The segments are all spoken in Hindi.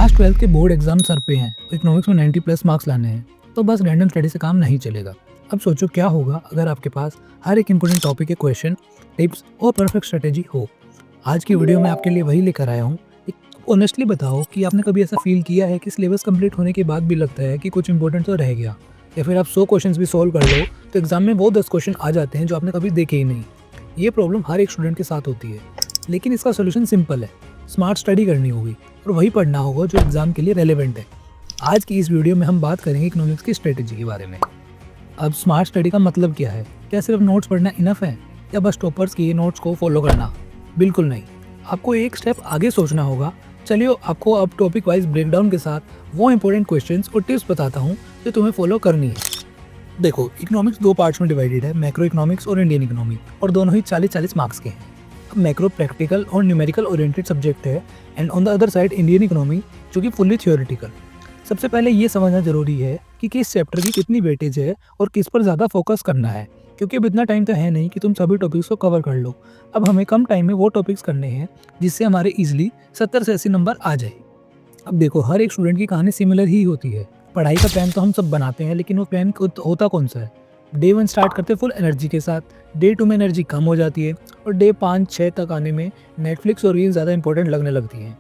क्लास 12 के बोर्ड एग्जाम सर पे हैं तो इकोनॉमिक्स में 90 प्लस मार्क्स लाने हैं। तो बस रैंडम स्टडी से काम नहीं चलेगा। अब सोचो क्या होगा अगर आपके पास हर एक इंपॉर्टेंट टॉपिक के क्वेश्चन, टिप्स और परफेक्ट स्ट्रेटेजी हो। आज की वीडियो में आपके लिए वही लेकर आया हूँ। ऑनेस्टली बताओ कि आपने कभी ऐसा फील किया है कि सिलेबस कंप्लीट होने के बाद भी लगता है कि कुछ इंपॉर्टेंट तो रह गया, या फिर आप 100 क्वेश्चंस भी सॉल्व कर लो तो एग्जाम में वो 10 क्वेश्चन आ जाते हैं जो आपने कभी देखे ही नहीं। ये प्रॉब्लम हर एक स्टूडेंट के साथ होती है, लेकिन इसका सोल्यूशन सिंपल है। स्मार्ट स्टडी करनी होगी और वही पढ़ना होगा जो एग्जाम के लिए रेलेवेंट है। आज की इस वीडियो में हम बात करेंगे इकोनॉमिक्स की स्ट्रेटेजी के बारे में। अब स्मार्ट स्टडी का मतलब क्या है? क्या सिर्फ नोट्स पढ़ना इनफ है, या बस टॉपर्स के नोट्स को फॉलो करना? बिल्कुल नहीं, आपको एक स्टेप आगे सोचना होगा। चलिए आपको अब टॉपिक वाइज ब्रेकडाउन के साथ वो इंपॉर्टेंट क्वेश्चंस और टिप्स बताता हूँ जो तुम्हें फॉलो करनी है। देखो, इकोनॉमिक्स दो पार्ट्स में डिवाइडेड है, मैक्रो इकोनॉमिक्स और इंडियन इकोनॉमी, और दोनों ही 40-40 मार्क्स के हैं। अब मैक्रो प्रैक्टिकल और न्यूमेरिकल ओरिएंटेड सब्जेक्ट है, and on the other side Indian economy जो कि फुल्ली थियोरेटिकल। सबसे पहले ये समझना जरूरी है कि किस चैप्टर की कितनी वेटेज है और किस पर ज़्यादा फोकस करना है, क्योंकि अब इतना टाइम तो है नहीं कि तुम सभी टॉपिक्स को कवर कर लो। अब हमें कम टाइम में वो टॉपिक्स करने हैं जिससे हमारे इजीली 70 से 80 नंबर आ जाए। अब देखो, हर एक स्टूडेंट की कहानी सिमिलर ही होती है। पढ़ाई का प्लान तो हम सब बनाते हैं, लेकिन वो प्लान होता कौन सा है? डे 1 स्टार्ट करते फुल एनर्जी के साथ, डे 2 में एनर्जी कम हो जाती है, और डे 5-6 तक आने में नेटफ्लिक्स और रील्स ज़्यादा इंपॉर्टेंट लगने लगती हैं।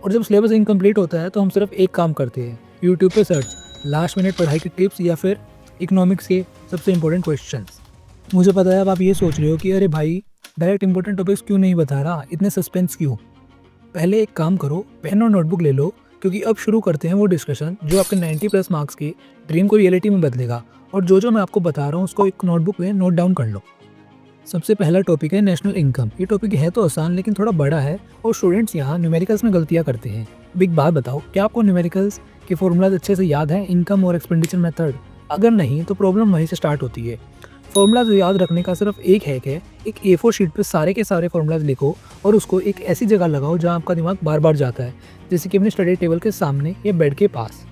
और जब सिलेबस इनकम्प्लीट होता है तो हम सिर्फ एक काम करते हैं, यूट्यूब पे सर्च, लास्ट मिनट पढ़ाई के टिप्स या फिर इकोनॉमिक्स के सबसे इंपॉर्टेंट क्वेश्चंस। मुझे पता है अब आप ये सोच रहे हो कि अरे भाई, डायरेक्ट इंपॉर्टेंट टॉपिक्स क्यों नहीं बता रहा, इतने सस्पेंस क्यों? पहले एक काम करो, पेन और नोटबुक ले लो, क्योंकि अब शुरू करते हैं वो डिस्कशन जो आपके 90 प्लस मार्क्स के ड्रीम को रियलिटी में बदलेगा। और जो मैं आपको बता रहा हूँ उसको एक नोटबुक में नोट डाउन कर लो। सबसे पहला टॉपिक है नेशनल इनकम। ये टॉपिक है तो आसान, लेकिन थोड़ा बड़ा है और स्टूडेंट्स यहाँ न्यूमेरिकल्स में गलतियाँ करते हैं। बिग बात बताओ, क्या आपको न्यूमेरिकल्स के फॉर्मूलाज अच्छे से याद हैं, इनकम और एक्सपेंडिचर मेथड? अगर नहीं तो प्रॉब्लम वहीं से स्टार्ट होती है। फॉर्मूलाज याद रखने का सिर्फ एक हैक है, एक A4 शीट पे सारे के सारे फॉर्मूलाज लिखो और उसको एक ऐसी जगह लगाओ जहाँ आपका दिमाग बार बार जाता है, जैसे कि अपने स्टडी टेबल के सामने या बेड के पास।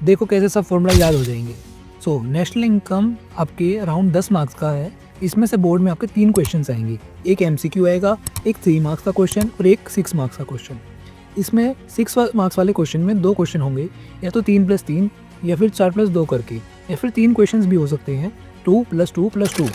देखो कैसे सब फॉर्मूला याद हो जाएंगे। सो नेशनल इनकम आपके अराउंड 10 मार्क्स का है। इसमें से बोर्ड में आपके 3 क्वेश्चन आएंगे, एक MCQ आएगा, एक 3 मार्क्स का क्वेश्चन और एक 6 मार्क्स का क्वेश्चन। इसमें 6 मार्क्स वाले क्वेश्चन में 2 क्वेश्चन होंगे, या तो 3+3 या फिर 4+2 करके, या फिर 3 क्वेश्चन भी हो सकते हैं, 2+2+2।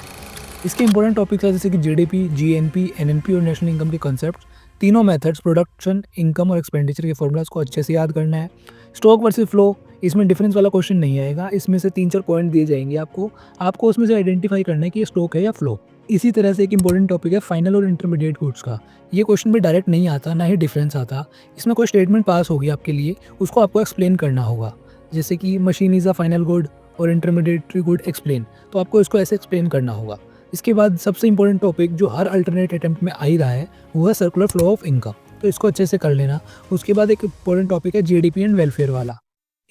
इसके इंपॉर्टेंट टॉपिक्स है जैसे कि GDP, GNP, NNP और नेशनल इनकम के कॉन्सेप्ट, तीनों मेथड्स, प्रोडक्शन, इनकम और एक्सपेंडिचर के फॉर्मूलाज को अच्छे से याद करना है। स्टॉक वर्सेस फ्लो, इसमें डिफरेंस वाला क्वेश्चन नहीं आएगा। इसमें से 3-4 पॉइंट दिए जाएंगे आपको उसमें से आइडेंटिफाई करना है कि ये स्टॉक है या फ्लो। इसी तरह से एक इंपॉर्टेंट टॉपिक है फाइनल और इंटरमीडिएट गुड्स का। ये क्वेश्चन भी डायरेक्ट नहीं आता, ना ही डिफरेंस आता। इसमें कोई स्टेटमेंट पास होगी आपके लिए, उसको आपको एक्सप्लेन करना होगा, जैसे कि machine is a final good और इंटरमीडिएट गुड एक्सप्लेन, तो आपको इसको ऐसे एक्सप्लेन करना होगा। इसके बाद सबसे इंपॉर्टेंट टॉपिक जो हर अल्टरनेट अटेम्प्ट में आ ही रहा है, वो है सर्कुलर फ्लो ऑफ इनकम, तो इसको अच्छे से कर लेना। उसके बाद एक इंपॉर्टेंट टॉपिक है GDP एंड वेलफेयर वाला।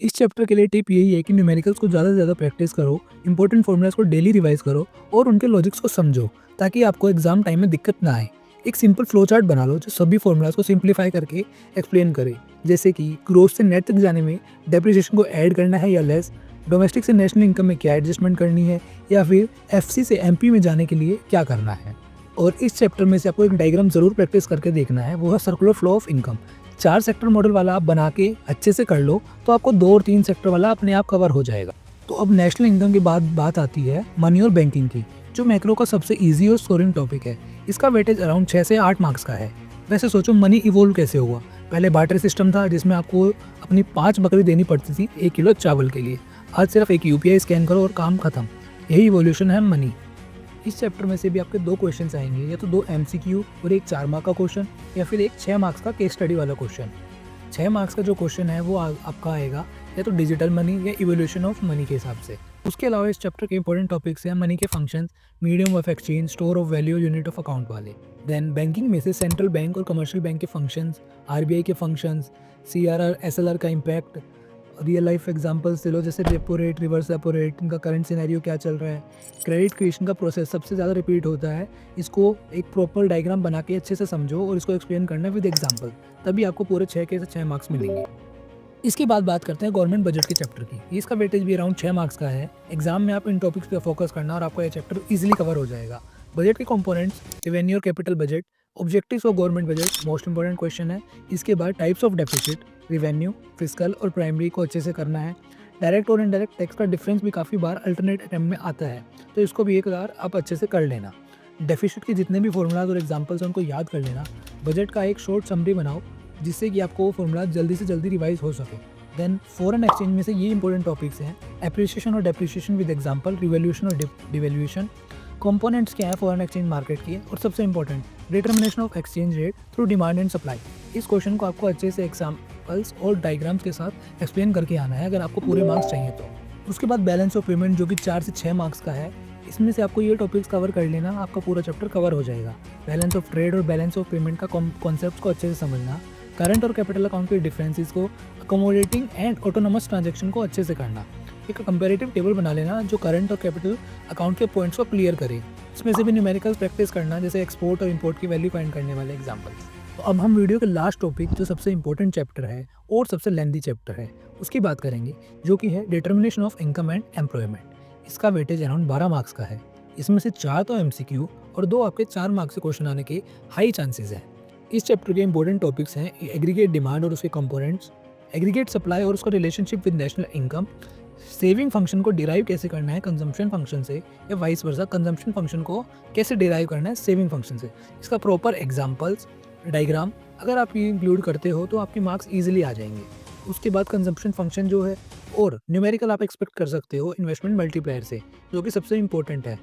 इस चैप्टर के लिए टिप यही है कि न्यूमेरिकल्स को ज़्यादा से ज़्यादा प्रैक्टिस करो, इंपॉर्टेंट फॉर्मूलाज को डेली रिवाइज करो और उनके लॉजिक्स को समझो, ताकि आपको एग्जाम टाइम में दिक्कत ना आए। एक सिंपल फ्लो चार्ट बना लो जो सभी फॉर्मूलाज को सिंप्लीफाई करके एक्सप्लेन करे, जैसे कि ग्रोथ से नेट तक जाने में डेप्रिसिएशन को ऐड करना है या लेस, डोमेस्टिक से नेशनल इनकम में क्या एडजस्टमेंट करनी है, या फिर FC से MP में जाने के लिए क्या करना है। और इस चैप्टर में से आपको एक डायग्राम ज़रूर प्रैक्टिस करके देखना है, वो है circular flow of income. 4 sector model वाला आप बना के अच्छे से कर लो तो आपको 2 और 3 सेक्टर वाला अपने आप कवर हो जाएगा। तो अब नेशनल इनकम के बाद बात आती है मनी और बैंकिंग की, जो मैक्रो का सबसे ईजी और स्कोरिंग टॉपिक है। इसका वेटेज अराउंड 6 से 8 मार्क्स का है। वैसे सोचो, मनी इवोल्व कैसे हुआ? पहले बार्टर सिस्टम था जिसमें आपको अपनी 5 बकरी देनी पड़ती थी 1 किलो चावल के लिए। आज सिर्फ एक UPI स्कैन करो और काम खत्म। यही इवोल्यूशन है मनी। इस चैप्टर में से भी आपके 2 क्वेश्चन आएंगे, या तो 2 MCQ और एक 4 मार्क का क्वेश्चन, या फिर एक 6 मार्क्स का केस स्टडी वाला क्वेश्चन। 6 मार्क्स का जो क्वेश्चन है वो आपका आएगा या तो डिजिटल मनी या इवोल्यूशन ऑफ मनी के हिसाब से। उसके अलावा इस चैप्टर के इंपॉर्टेंट टॉपिक्स हैं मनी के functions, medium of exchange, store of value, unit of account वाले। देन बैंकिंग में से सेंट्रल बैंक और कमर्शियल बैंक के फंक्शंस, RBI के फंक्शंस, CRR SLR का इम्पैक्ट, रियल लाइफ एग्जांपल्स ले लो जैसे repo rate, reverse repo rate, इनका करंट सिनेरियो क्या चल रहा है। क्रेडिट क्रिएशन का प्रोसेस सबसे ज़्यादा रिपीट होता है, इसको एक प्रॉपर डायग्राम बना के अच्छे से समझो और इसको एक्सप्लेन करना विद एग्जांपल, तभी आपको पूरे 6 के 6 मार्क्स मिलेंगे। इसके बाद बात करते हैं गवर्नमेंट बजट के चैप्टर की। इसका वेटेज भी अराउंड 6 मार्क्स का है। एग्जाम में आप इन टॉपिक्स पे फोकस करना और आपका ये चैप्टर इजीली कवर हो जाएगा। बजट के कंपोनेंट्स, रेवेन्यू और capital budget, objectives of government budget most important question है। इसके बाद types of deficit, revenue, fiscal और प्राइमरी को अच्छे से करना है। डायरेक्ट और इनडायरेक्ट टैक्स का डिफरेंस भी काफ़ी बार अल्टरनेट अटेम्प्ट में आता है, तो इसको भी एक बार आप अच्छे से कर लेना। डेफिसिट के जितने भी फॉर्मूलाज और एग्जांपल्स हैं उनको याद कर लेना। बजट का एक शॉर्ट समरी बनाओ जिससे कि आपको वो फॉर्मूला जल्दी से जल्दी रिवाइज हो सके। देन फॉरेन एक्सचेंज में से ये इंपॉर्टेंट टॉपिक्स हैं: एप्रिसिएशन और डेप्रिसिएशन विद एग्जांपल, रिवैल्यूएशन और डिवैल्यूएशन, कंपोनेंट्स क्या है फॉरेन एक्सचेंज मार्केट की, और सबसे important determination of exchange rate through demand and supply. इस क्वेश्चन को आपको अच्छे से एग्जांपल्स और डायग्राम्स के साथ एक्सप्लेन करके आना है अगर आपको पूरे मार्क्स चाहिए तो। उसके बाद बैलेंस ऑफ पेमेंट जो कि 4 से 6 मार्क्स का है, इसमें से आपको ये टॉपिक्स कवर कर लेना, आपका पूरा चैप्टर कवर हो जाएगा। बैलेंस ऑफ ट्रेड और बैलेंस ऑफ पेमेंट का कॉन्सेप्ट को अच्छे से समझना, करंट और कैपिटल अकाउंट के डिफरेंसेस को, अकोमोडेटिंग एंड ऑटोनोमस ट्रांजैक्शन को अच्छे से करना। एक कंपैरेटिव टेबल बना लेना जो करंट और कैपिटल अकाउंट के पॉइंट्स को क्लियर करे। इसमें से भी न्यूमेरिकल्स प्रैक्टिस करना, जैसे एक्सपोर्ट और इंपोर्ट की वैल्यू फाइंड करने वाले एग्जांपल्स। तो अब हम वीडियो के लास्ट टॉपिक जो सबसे इंपॉर्टेंट चैप्टर है और सबसे लेंथी चैप्टर है उसकी बात करेंगे, जो कि है determination of income and employment. इसका वेटेज अराउंड 12 मार्क्स का है। इसमें से 4 तो MCQ और 2 आपके 4 मार्क्स से क्वेश्चन आने के हाई चांसेस हैं। इस चैप्टर के इंपॉर्टेंट टॉपिक्स हैं: एग्रीगेट डिमांड और उसके कंपोनेंट्स, एग्रीगेट सप्लाई और उसका relationship with national income, saving function को डिराइव कैसे करना है कंजम्पशन फंक्शन से, या वाइस वर्सा कंजम्पशन फंक्शन को कैसे डिराइव करना है सेविंग फंक्शन से। इसका प्रॉपर एग्जांपल्स, डायग्राम अगर आप ये इंक्लूड करते हो तो आपके मार्क्स ईजिली आ जाएंगे। उसके बाद कंजम्पशन फंक्शन जो है और न्यूमेरिकल आप एक्सपेक्ट कर सकते हो इन्वेस्टमेंट मल्टीप्लायर से, जो कि सबसे इंपॉर्टेंट है।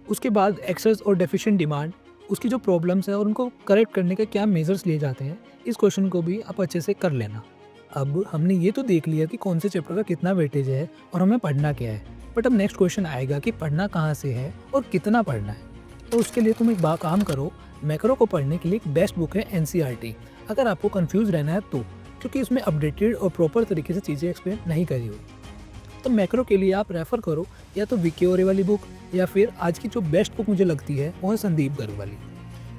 उसके बाद एक्सेस और डेफिशिएंट डिमांड, उसकी जो प्रॉब्लम्स है और उनको करेक्ट करने के क्या मेजर्स लिए जाते हैं, इस क्वेश्चन को भी आप अच्छे से कर लेना। अब हमने ये तो देख लिया कि कौन से चैप्टर का कितना वेटेज है और हमें पढ़ना क्या है, बट अब नेक्स्ट क्वेश्चन आएगा कि पढ़ना कहाँ से है और कितना पढ़ना है। तो उसके लिए तुम एक काम करो, मैक्रो को पढ़ने के लिए एक बेस्ट बुक है NCERT, अगर आपको कंफ्यूज रहना है तो, क्योंकि इसमें अपडेटेड और प्रॉपर तरीके से चीज़ें एक्सप्लेन नहीं करी हो। तो मैक्रो के लिए आप रेफ़र करो या तो विकी ओरे वाली बुक, या फिर आज की जो बेस्ट बुक मुझे लगती है वो है संदीप गर्ग वाली।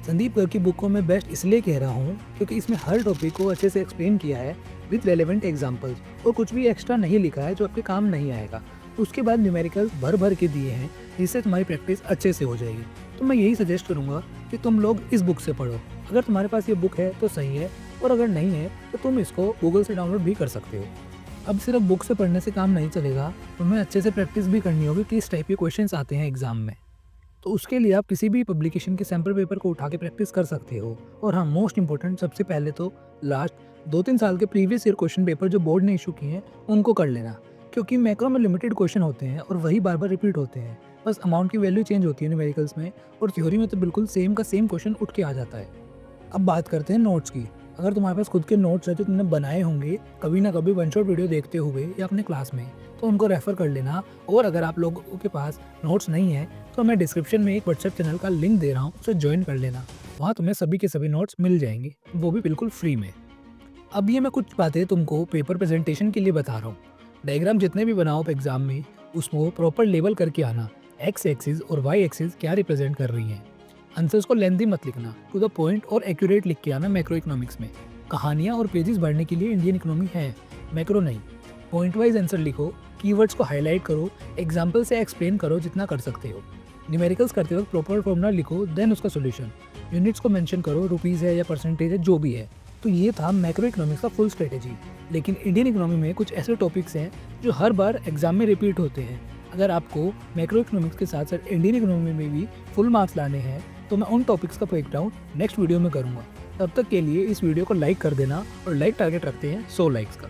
संदीप गर्ग की बुक को मैं बेस्ट इसलिए कह रहा हूँ क्योंकि इसमें हर टॉपिक को अच्छे से एक्सप्लेन किया है विद रेलेवेंट एग्जांपल्स, और कुछ भी एक्स्ट्रा नहीं लिखा है जो आपके काम नहीं आएगा। उसके बाद न्यूमेरिकल भर भर के दिए हैं जिससे तुम्हारी प्रैक्टिस अच्छे से हो जाएगी। तो मैं यही सजेस्ट करूँगा कि तुम लोग इस बुक से पढ़ो। अगर तुम्हारे पास ये बुक है तो सही है, और अगर नहीं है तो तुम इसको गूगल से डाउनलोड भी कर सकते हो। अब सिर्फ बुक से पढ़ने से काम नहीं चलेगा, तुम्हें अच्छे से प्रैक्टिस भी करनी होगी कि इस टाइप के क्वेश्चंस आते हैं एग्जाम में। तो उसके लिए आप किसी भी पब्लिकेशन के सैम्पल पेपर को उठा के प्रैक्टिस कर सकते हो। और हाँ, मोस्ट इंपॉर्टेंट, सबसे पहले तो लास्ट 2-3 साल के प्रीवियस ईयर क्वेश्चन पेपर जो बोर्ड ने इशू किए हैं उनको कर लेना, क्योंकि मैक्रो में लिमिटेड क्वेश्चन होते हैं और वही बार बार रिपीट होते हैं। बस अमाउंट की वैल्यू चेंज होती है न्यूमेरिकल्स में, और थ्योरी में तो बिल्कुल सेम का सेम क्वेश्चन उठ के आ जाता है। अब बात करते हैं नोट्स की। अगर तुम्हारे पास खुद के नोट्स है जो तुमने बनाए होंगे कभी ना कभी वन शॉट वीडियो देखते हुए या अपने क्लास में, तो उनको रेफ़र कर लेना। और अगर आप लोगों के पास नोट्स नहीं है तो मैं डिस्क्रिप्शन में एक व्हाट्सएप चैनल का लिंक दे रहा हूँ, उसे ज्वाइन कर लेना। वहाँ तुम्हें सभी के सभी नोट्स मिल जाएंगे, वो भी बिल्कुल फ्री में। अब ये मैं कुछ बातें तुमको पेपर प्रेजेंटेशन के लिए बता रहा हूँ। डायग्राम जितने भी बनाओ आप एग्जाम में, उसको प्रॉपर लेबल करके आना। एक्स एक्सिस और वाई एक्सिस क्या रिप्रेजेंट कर रही हैं। आंसर्स को लेंथी मत लिखना, टू द पॉइंट और एक्यूरेट लिख के आना। मैक्रो इकोनॉमिक्स में कहानियाँ और पेजेस भरने के लिए इंडियन इकोनॉमी है, मैक्रो नहीं। पॉइंट वाइज आंसर लिखो, कीवर्ड्स को हाईलाइट करो, एग्जाम्पल से एक्सप्लेन करो जितना कर सकते हो। न्यूमेरिकल्स करते वक्त प्रॉपर फॉर्मूला लिखो, देन उसका सोल्यूशन। यूनिट्स को मेंशन करो, रुपीज़ है या परसेंटेज है, जो भी है। तो ये था मैक्रो इकोनॉमिक्स का फुल स्ट्रेटेजी। लेकिन इंडियन इकोनॉमी में कुछ ऐसे टॉपिक्स हैं जो हर बार एग्जाम में रिपीट होते हैं। अगर आपको मैक्रो इकोनॉमिक्स के साथ साथ इंडियन इकोनॉमी में भी फुल मार्क्स लाने हैं तो मैं उन टॉपिक्स का ब्रेकडाउन नेक्स्ट वीडियो में करूँगा। तब तक के लिए इस वीडियो को लाइक कर देना, और लाइक टारगेट रखते हैं 100 लाइक्स का।